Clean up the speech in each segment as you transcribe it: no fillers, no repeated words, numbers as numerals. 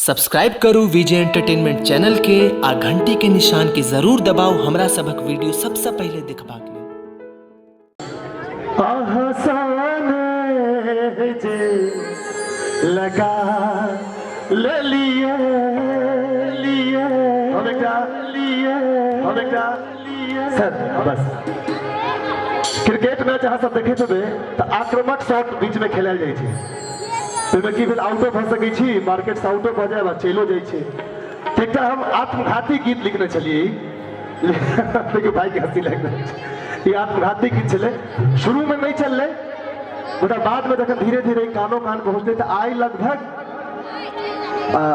Subscribe करू विजय entertainment channel के आ घंटी के निशान के जरूर दबाओ हमरा सबक वीडियो सबसे पहले देखबाक लेल। जे लगा ले लिए सर बस क्रिकेट मैच अहाँ सब देखे थे तो आक्रामक शॉट बीच में खेल जाए की फिर आउटो भ सकै छी मार्केट से आउटो भ जाए चलो जाए एक हम आत्मघाती गीत लिखने चलिए देखिए भाई के हंसी लग रहा ये आत्मघाती गीत चले शुरू में नहीं चल रहे मतलब बाद में जब धीरे धीरे कानो कान पहुंचते तो आई लगभग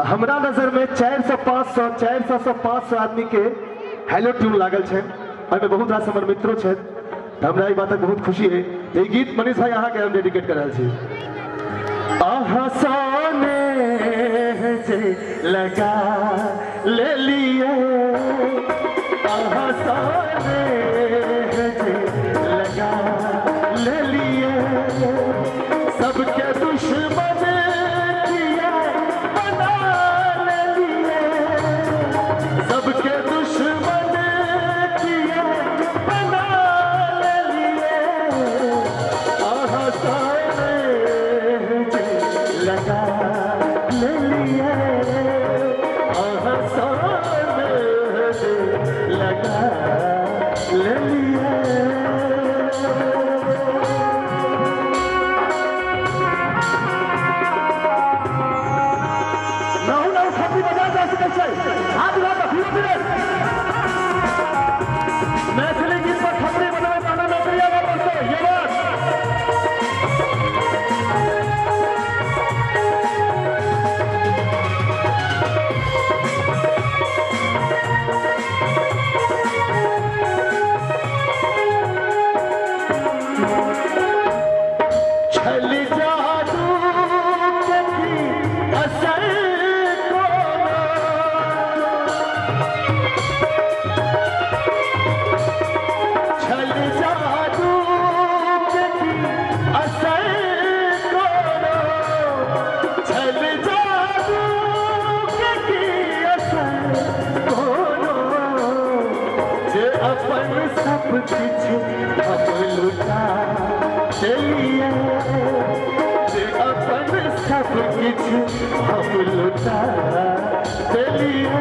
हमरा नजर में 400-500 आदमी के हेलो ट्यून लागल है बहुत रास हमर मित्रों है हमरा ई बात बहुत खुशी है ये गीत मनीष भाई अहाँ के हम डेडिकेट कर रहा छी। सोने जे लगा ले लिए सोने जे लगा ले लिए सबके दुश्मन किया बना ले लिए सबके दुश्मन किया बना ले लिए सोने लगा ले लिए सोने लगा ले लिए मैथिली गीत पर खबरी बनावे गाना नौकरिया में बोलते ये बात छल जादू के भी असर छल जादू के भी असर छल जादू के भी असर जे अपन सब कुछ हम लुटा चलिए जे अपन सब कुछ हम लुटा चलिए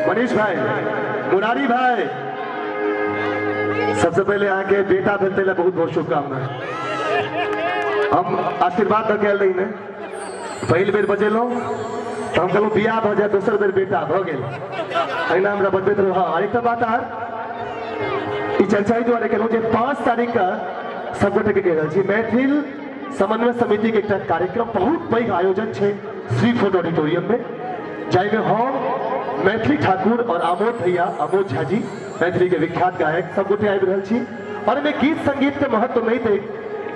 मनीष भाई मुरारी भाई सबसे पहले आके बेटा भेजते लिए बहुत बहुत शुभकामनाएं हम आशीर्वाद दे रही ने पहल बेर बजेलो तो हम कहूँ बियाह भ जाए दोसर बेर बेटा भ गए अहिना हमरा बतबैत रहो। हाँ एक बात आर ई चर्चा द्वारे कहूँ 5 तारीख का सब गोटे के कह रहा मैथिल समन्वय समिति के एक कार्यक्रम बहुत पैघ आयोजन है श्री फोर्ट ऑडिटोरियम में जाइमे हम मैथिली ठाकुर और आमोद भैया आमोद झा जी मैथिली के विख्यात गायक सब गोटे आबि रहल छी और में गीत संगीत के महत्व नहीं देख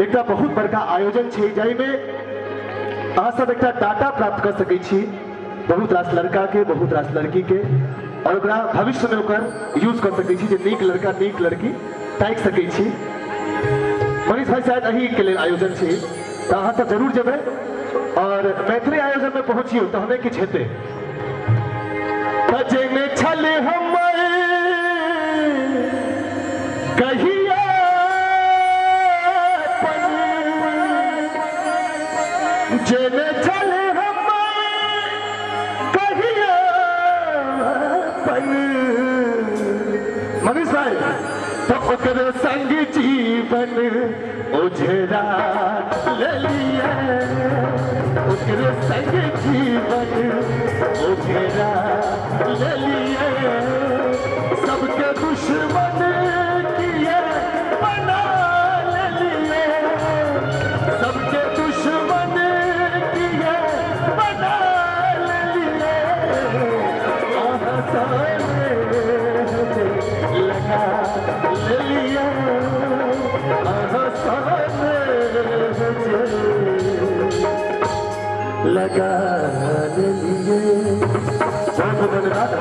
एक बहुत बड़का आयोजन है जाइमे अहाँ सब एक डाटा प्राप्त कर सकै छी बहुत रास लड़का के बहुत रास लड़की के और ओकरा भविष्य में ओकर यूज कर सकै छी जे नीक लड़का नीक लड़की ताकि सकै छी। मनीष भाई शायद अही के लिए आयोजन है तो अहाँ सब जरूर जेबै और मैथिली आयोजन में पहुँचियो तो हमें किछ हेतै में छल हम कहिया जेने चले हम कहिया पन मनीष भाई तो ओकरे संग जीवन उझरा ले लिया ओकरे संग जीवन उझरा ले लिया सबके दुश्मन किए बना ले लिए सबके दुश्मन किए बना ले लिए आसाने लगा ले लिया आसाने लगा ले लिए बहुत धन्यवाद।